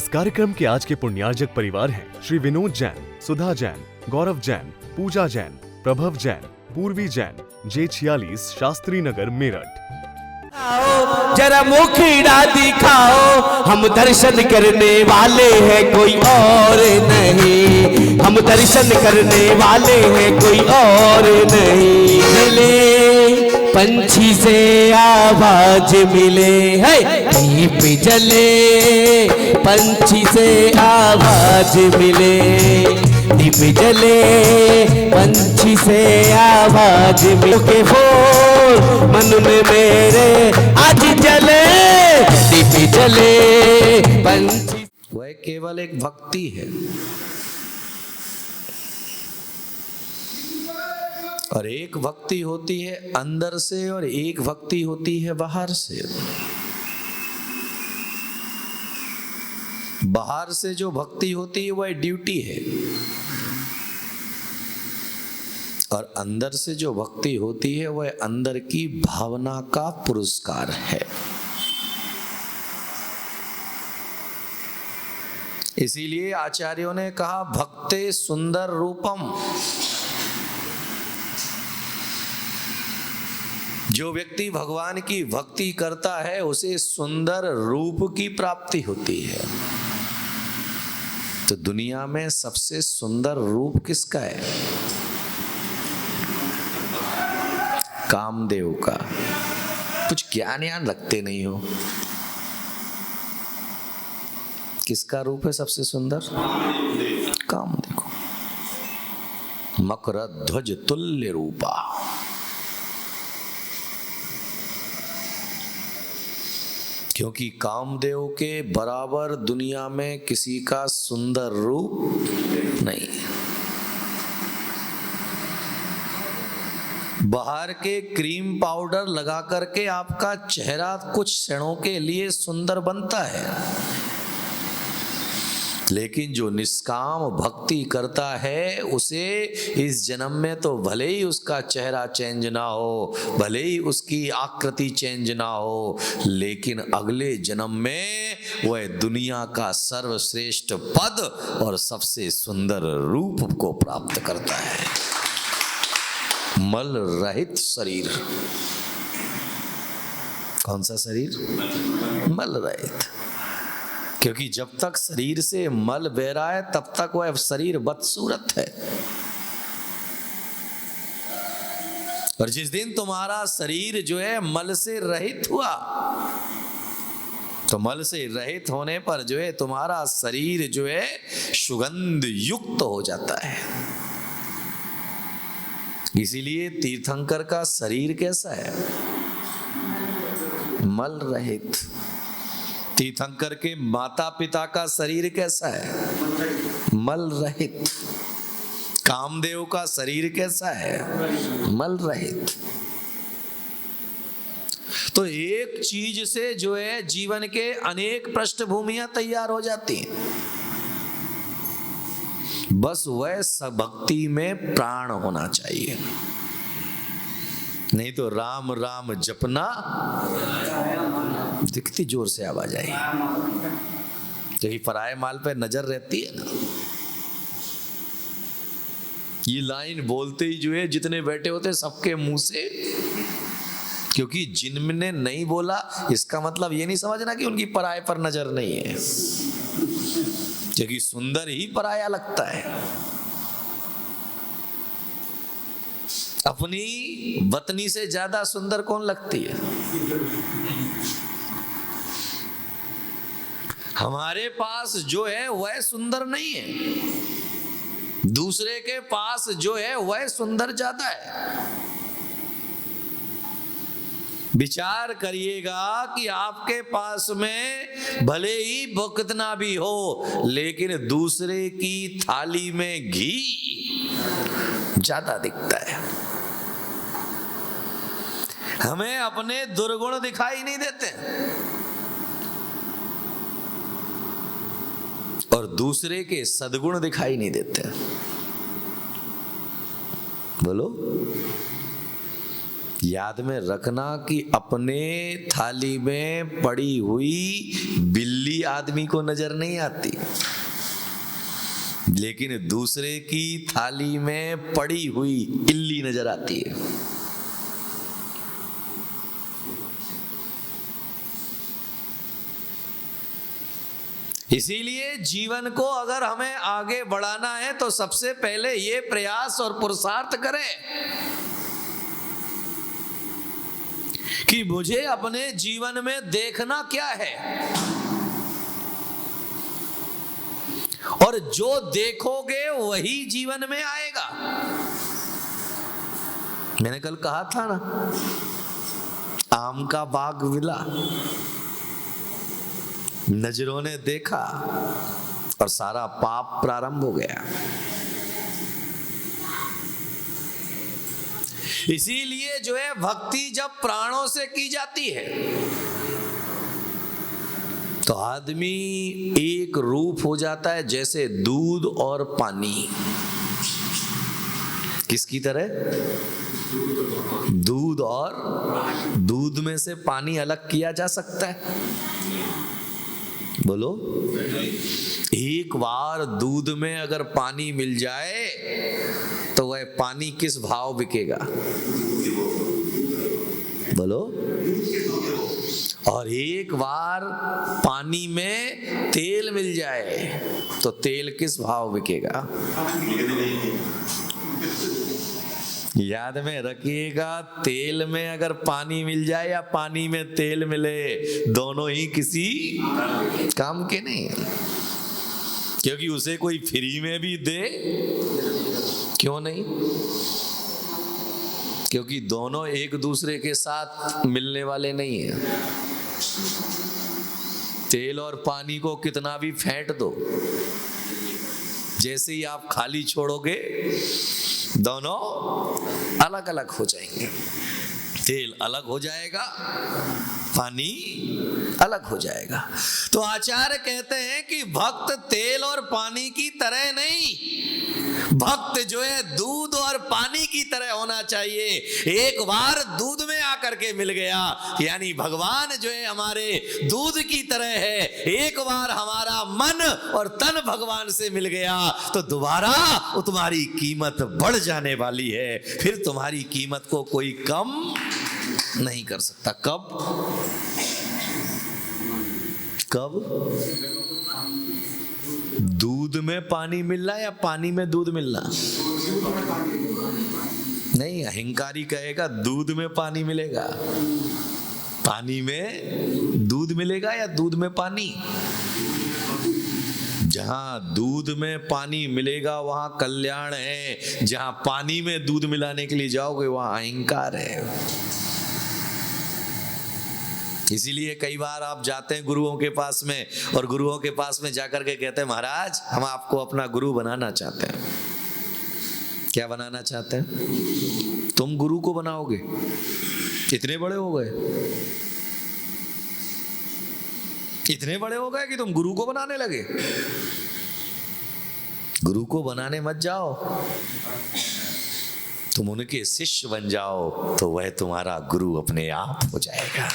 इस कार्यक्रम के आज के पुण्यार्जक परिवार हैं श्री विनोद जैन, सुधा जैन, गौरव जैन, पूजा जैन, प्रभव जैन, पूर्वी जैन, J46 शास्त्री नगर मेरठ। जरा मुखड़ा दिखाओ, हम दर्शन करने वाले हैं कोई और नहीं, हम दर्शन करने वाले हैं कोई और नहीं। मिले पंछी से आवाज मिले है, दीप जले पंछी से आवाज मिले, दीप जले पंछी से आवाज मिले के फूल मन में मेरे आज जले, दीप जले पंछी। वह केवल एक भक्ति है और एक भक्ति होती है अंदर से और एक भक्ति होती है बाहर से। बाहर से जो भक्ति होती है वह ड्यूटी है और अंदर से जो भक्ति होती है वह अंदर की भावना का पुरस्कार है। इसीलिए आचार्यों ने कहा भक्ते सुंदर रूपम। जो व्यक्ति भगवान की भक्ति करता है उसे सुंदर रूप की प्राप्ति होती है। तो दुनिया में सबसे सुंदर रूप किसका है? कामदेव का। कुछ ज्ञान रखते नहीं हो। किसका रूप है सबसे सुंदर? कामदेव। मकर ध्वज तुल्य रूपा। क्योंकि कामदेव के बराबर दुनिया में किसी का सुंदर रूप नहीं। बाहर के क्रीम पाउडर लगा करके आपका चेहरा कुछ क्षणों के लिए सुंदर बनता है, लेकिन जो निष्काम भक्ति करता है उसे इस जन्म में तो भले ही उसका चेहरा चेंज ना हो, भले ही उसकी आकृति चेंज ना हो, लेकिन अगले जन्म में वह दुनिया का सर्वश्रेष्ठ पद और सबसे सुंदर रूप को प्राप्त करता है। मल रहित शरीर। कौन सा शरीर? मल रहित। क्योंकि जब तक शरीर से मल बह रहा है तब तक वह शरीर बदसूरत है, और जिस दिन तुम्हारा शरीर जो है मल से रहित हुआ, तो मल से रहित होने पर जो है तुम्हारा शरीर जो है सुगंध युक्त हो जाता है। इसीलिए तीर्थंकर का शरीर कैसा है? मल रहित। तीर्थंकर के माता पिता का शरीर कैसा है? मल रहित। कामदेव का शरीर कैसा है? मल रहित। तो एक चीज से जो है जीवन के अनेक पृष्ठभूमियां तैयार हो जाती हैं। बस वह भक्ति में प्राण होना चाहिए, नहीं तो राम राम जपना। दिखती जोर से आवाज आई, क्योंकि पराये माल पे नजर रहती है ना। ये लाइन बोलते ही जो है जितने बैठे होते सबके मुंह से, क्योंकि जिनने नहीं बोला इसका मतलब ये नहीं समझना कि उनकी पराये पर नजर नहीं है, क्योंकि सुंदर ही पराया लगता है। अपनी वतनी से ज्यादा सुंदर कौन लगती है? हमारे पास जो है वह सुंदर नहीं है, दूसरे के पास जो है वह सुंदर ज्यादा है। विचार करिएगा कि आपके पास में भले ही कितना भी हो, लेकिन दूसरे की थाली में घी ज्यादा दिखता है। हमें अपने दुर्गुण दिखाई नहीं देते और दूसरे के सद्गुण दिखाई नहीं देते। बोलो, याद में रखना कि अपने थाली में पड़ी हुई बिल्ली इल्ली आदमी को नजर नहीं आती, लेकिन दूसरे की थाली में पड़ी हुई इल्ली नजर आती है। इसीलिए जीवन को अगर हमें आगे बढ़ाना है तो सबसे पहले ये प्रयास और पुरुषार्थ करें कि मुझे अपने जीवन में देखना क्या है, और जो देखोगे वही जीवन में आएगा। मैंने कल कहा था ना, आम का बाग मिला, नजरों ने देखा और सारा पाप प्रारंभ हो गया। इसीलिए जो है भक्ति जब प्राणों से की जाती है तो आदमी एक रूप हो जाता है, जैसे दूध और पानी। किसकी तरह? दूध, और दूध में से पानी अलग किया जा सकता है? बोलो। एक बार दूध में अगर पानी मिल जाए तो वह पानी किस भाव बिकेगा? बोलो। और एक बार पानी में तेल मिल जाए तो तेल किस भाव बिकेगा? याद में रखिएगा, तेल में अगर पानी मिल जाए या पानी में तेल मिले, दोनों ही किसी काम के नहीं है, क्योंकि उसे कोई फ्री में भी दे, क्यों नहीं? क्योंकि दोनों एक दूसरे के साथ मिलने वाले नहीं है। तेल और पानी को कितना भी फेंट दो, जैसे ही आप खाली छोड़ोगे दोनों अलग अलग हो जाएंगे। तेल अलग हो जाएगा, पानी अलग हो जाएगा। तो आचार्य कहते हैं कि भक्त तेल और पानी की तरह नहीं, भक्त जो है दूध और पानी की तरह होना चाहिए। एक बार दूध में आकर के मिल गया, यानी भगवान जो है हमारे दूध की तरह है। एक बार हमारा मन और तन भगवान से मिल गया तो दोबारा तुम्हारी कीमत बढ़ जाने वाली है। फिर तुम्हारी कीमत को कोई कम नहीं कर सकता। कब? कब? दूध में पानी मिलना या पानी में दूध मिलना? नहीं, अहंकारी कहेगा दूध में पानी मिलेगा। पानी में दूध मिलेगा या दूध में पानी? जहां दूध में पानी मिलेगा वहां कल्याण है, जहां पानी में दूध मिलाने के लिए जाओगे वहां अहंकार है। इसीलिए कई बार आप जाते हैं गुरुओं के पास में, और गुरुओं के पास में जाकर के कहते हैं महाराज हम आपको अपना गुरु बनाना चाहते हैं। क्या बनाना चाहते हैं? तुम गुरु को बनाओगे? इतने बड़े हो गए, इतने बड़े हो गए कि तुम गुरु को बनाने लगे। गुरु को बनाने मत जाओ, तुम उनके शिष्य बन जाओ तो वह तुम्हारा गुरु अपने आप हो जाएगा।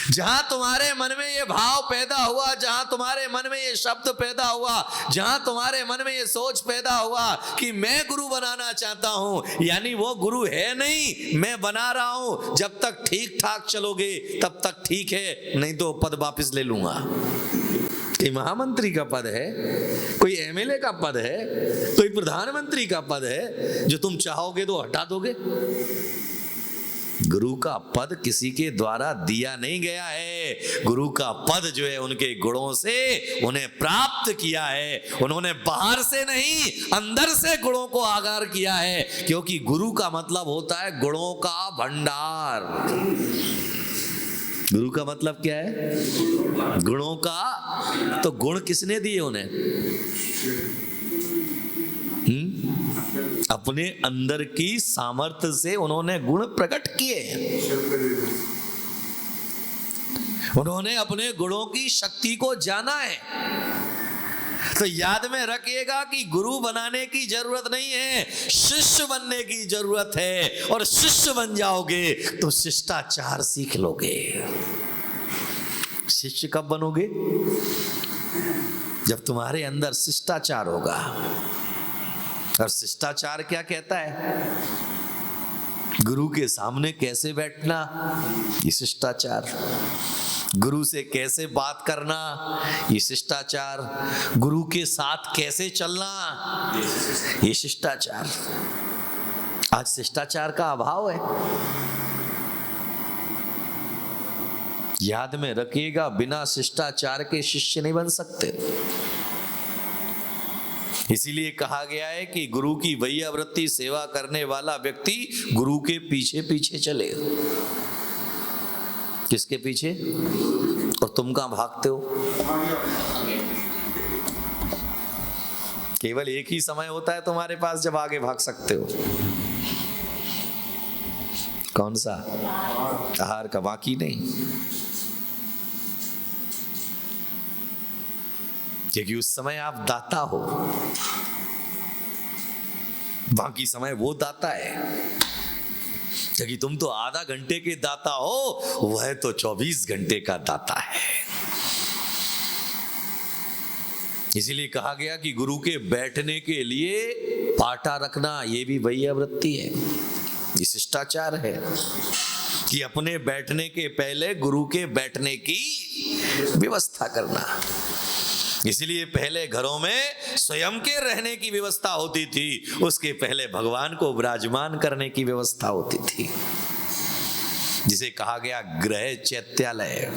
जहां तुम्हारे मन में ये भाव पैदा हुआ, जहां तुम्हारे मन में ये शब्द पैदा हुआ, जहां तुम्हारे मन में ये सोच पैदा हुआ कि मैं गुरु बनाना चाहता हूं, यानी वो गुरु है नहीं, मैं बना रहा हूं। जब तक ठीक ठाक चलोगे तब तक ठीक है, नहीं तो पद वापस ले लूंगा। कोई महामंत्री का पद है, कोई एमएलए का पद है, कोई प्रधानमंत्री का पद है, जो तुम चाहोगे तो हटा दोगे। गुरु का पद किसी के द्वारा दिया नहीं गया है। गुरु का पद जो है उनके गुणों से उन्हें प्राप्त किया है। उन्होंने बाहर से नहीं, अंदर से गुणों को आगार किया है, क्योंकि गुरु का मतलब होता है गुणों का भंडार। गुरु का मतलब क्या है? गुणों का। तो गुण किसने दिए उन्हें? अपने अंदर की सामर्थ्य से उन्होंने गुण प्रकट किए। उन्होंने अपने गुणों की शक्ति को जाना है। तो याद में रखिएगा कि गुरु बनाने की जरूरत नहीं है, शिष्य बनने की जरूरत है। और शिष्य बन जाओगे तो शिष्टाचार सीख लोगे। शिष्य कब बनोगे? जब तुम्हारे अंदर शिष्टाचार होगा। और शिष्टाचार क्या कहता है? गुरु के सामने कैसे बैठना, ये शिष्टाचार। गुरु से कैसे बात करना, ये शिष्टाचार। गुरु के साथ कैसे चलना, ये शिष्टाचार। आज शिष्टाचार का अभाव है। याद में रखिएगा, बिना शिष्टाचार के शिष्य नहीं बन सकते। इसीलिए कहा गया है कि गुरु की वैयावृत्ति सेवा करने वाला व्यक्ति गुरु के पीछे पीछे चले। किसके पीछे? और तुम कहां भागते हो? केवल एक ही समय होता है तुम्हारे पास जब आगे भाग सकते हो। कौन सा? आहार का, बाकी नहीं। क्योंकि उस समय आप दाता हो, बाकी समय वो दाता है। क्योंकि तुम तो आधा घंटे के दाता हो, वह तो 24 घंटे का दाता है। इसीलिए कहा गया कि गुरु के बैठने के लिए पाटा रखना, ये भी वैयावृत्ति है, ये शिष्टाचार है कि अपने बैठने के पहले गुरु के बैठने की व्यवस्था करना। इसलिए पहले घरों में स्वयं के रहने की व्यवस्था होती थी, उसके पहले भगवान को विराजमान करने की व्यवस्था होती थी, जिसे कहा गया गृह चैत्यालय।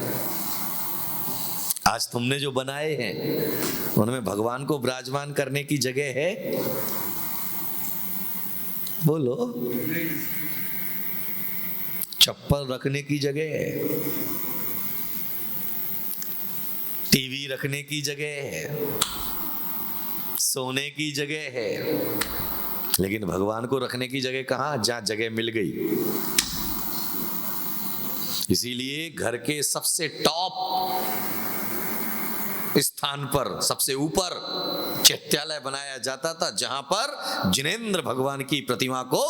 आज तुमने जो बनाए हैं उनमें भगवान को विराजमान करने की जगह है? बोलो। चप्पल रखने की जगह है, टीवी रखने की जगह है, सोने की जगह है, लेकिन भगवान को रखने की जगह कहां? जहां जगह मिल गई। इसीलिए घर के सबसे टॉप स्थान पर, सबसे ऊपर चैत्यालय बनाया जाता था, जहां पर जिनेंद्र भगवान की प्रतिमा को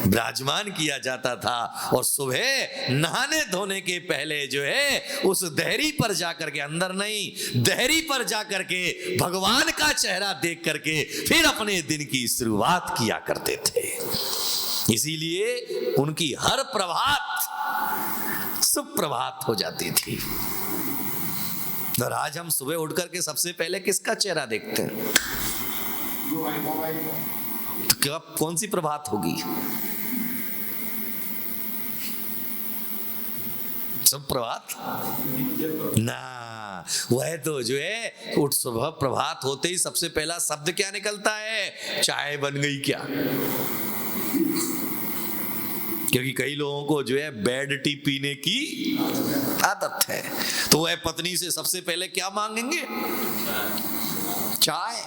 विराजमान किया जाता था। और सुबह नहाने धोने के पहले जो है उस देहरी पर जाकर के, अंदर नहीं, देहरी पर जाकर के भगवान का चेहरा देख करके फिर अपने दिन की शुरुआत किया करते थे। इसीलिए उनकी हर प्रभात सुप्रभात हो जाती थी। और आज हम सुबह उठ करके सबसे पहले किसका चेहरा देखते हैं? तो क्या कौन सी प्रभात होगी? सुप्रभात ना, वह तो जो है उठ सुबह प्रभात होते ही सबसे पहला शब्द क्या निकलता है? चाय बन गई क्या? क्योंकि कई लोगों को जो है बेड टी पीने की आदत है, तो वह पत्नी से सबसे पहले क्या मांगेंगे? चाय।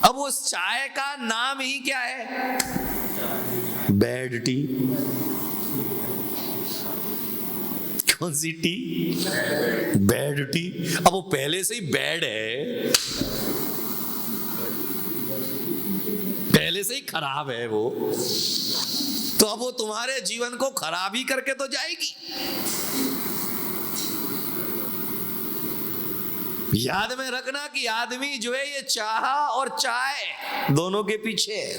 अब उस चाय का नाम ही क्या है? Bed tea. कौन सी टी? Bed tea. अब वो पहले से ही बेड है, पहले से ही खराब है वो, तो अब वो तुम्हारे जीवन को खराब ही करके तो जाएगी। याद में रखना कि आदमी जो है ये चाह और चाय दोनों के पीछे है।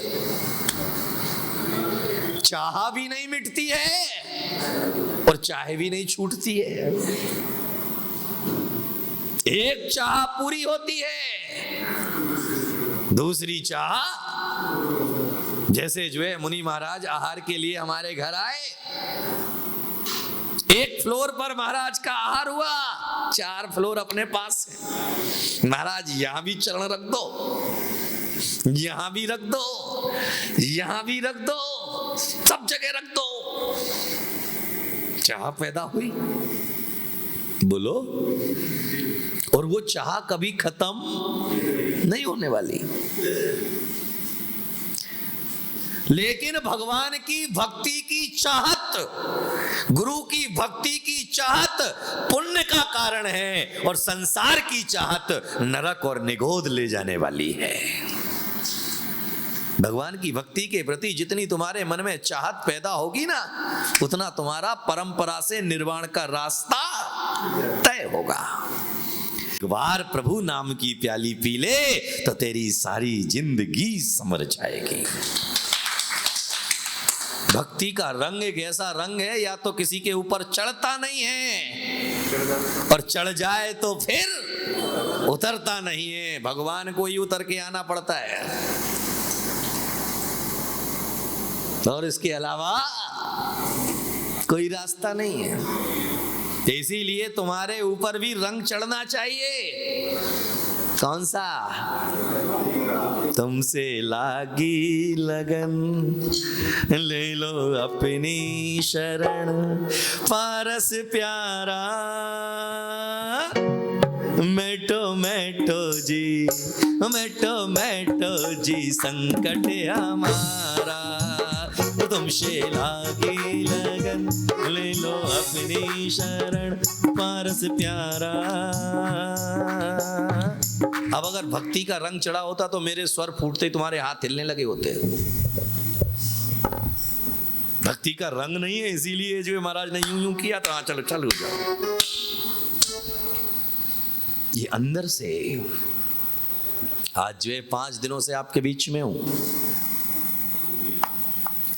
चाह भी नहीं मिटती है और चाय भी नहीं छूटती है। एक चाह पूरी होती है, दूसरी चाह, जैसे जो है मुनि महाराज आहार के लिए हमारे घर आए, एक फ्लोर पर महाराज का आहार हुआ, 4 फ्लोर अपने पास है। महाराज यहां भी चरण रख दो, यहां भी रख दो, यहां भी रख दो, सब जगह रख दो। चाह पैदा हुई, बोलो। और वो चाह कभी खत्म नहीं होने वाली। लेकिन भगवान की भक्ति की चाहत, गुरु की भक्ति की चाहत पुण्य का कारण है, और संसार की चाहत नरक और निगोद ले जाने वाली है। भगवान की भक्ति के प्रति जितनी तुम्हारे मन में चाहत पैदा होगी ना, उतना तुम्हारा परंपरा से निर्वाण का रास्ता तय होगा। एक बार प्रभु नाम की प्याली पी ले तो तेरी सारी जिंदगी संवर जाएगी। भक्ति का रंग एक ऐसा रंग है, या तो किसी के ऊपर चढ़ता नहीं है, और चढ़ जाए तो फिर उतरता नहीं है। भगवान को ही उतर के आना पड़ता है, और इसके अलावा कोई रास्ता नहीं है। इसीलिए तुम्हारे ऊपर भी रंग चढ़ना चाहिए। कौन सा? तुमसे लागी लगन, ले लो अपनी शरण, पारस प्यारा मेटो मेटो जी, मेटो मेटो जी संकट हमारा। तुमसे लागी लगन, ले लो अपनी शरण, पारस प्यारा। अब अगर भक्ति का रंग चढ़ा होता तो मेरे स्वर फूटते ही तुम्हारे हाथ हिलने लगे होते। भक्ति का रंग नहीं है, इसीलिए जो महाराज ने यूं यूं किया तो हाँ चलो चलो जाओ। ये अंदर से आज जो है 5 दिनों से आपके बीच में हूं,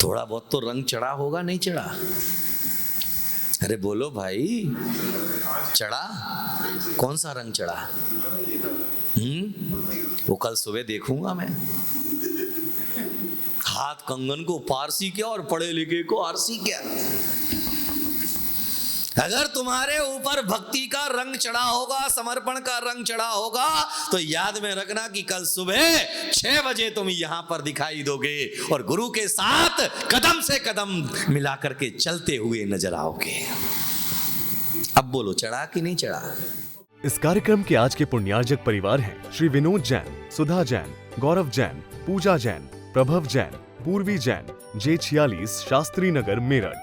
थोड़ा बहुत तो रंग चढ़ा होगा, नहीं चढ़ा? अरे बोलो भाई, चढ़ा? कौन सा रंग चढ़ा? वो कल सुबह देखूंगा मैं। हाथ कंगन को पारसी क्या और पढ़े लिखे को आरसी क्या। अगर तुम्हारे ऊपर भक्ति का रंग चढ़ा होगा, समर्पण का रंग चढ़ा होगा, तो याद में रखना कि कल सुबह 6 बजे तुम यहां पर दिखाई दोगे और गुरु के साथ कदम से कदम मिला करके चलते हुए नजर आओगे। अब बोलो, चढ़ा कि नहीं चढ़ा? इस कार्यक्रम के आज के पुण्यार्जक परिवार हैं श्री विनोद जैन, सुधा जैन, गौरव जैन, पूजा जैन, प्रभव जैन, पूर्वी जैन, J46 शास्त्री नगर मेरठ।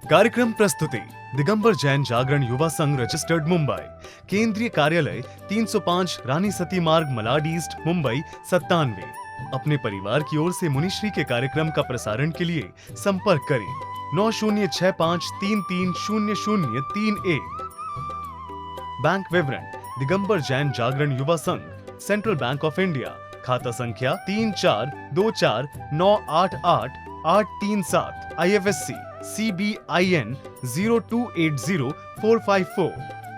कार्यक्रम प्रस्तुति दिगंबर जैन जागरण युवा संघ रजिस्टर्ड मुंबई, केंद्रीय कार्यालय 305 रानी सती मार्ग मलाड ईस्ट मुंबई 97। अपने परिवार की ओर से मुनिश्री के कार्यक्रम का प्रसारण के लिए संपर्क करें 9065330031। बैंक विवरण दिगंबर जैन जागरण युवा संघ, सेंट्रल बैंक ऑफ इंडिया, खाता संख्या 3424988837, IFSC CBIN 0280454।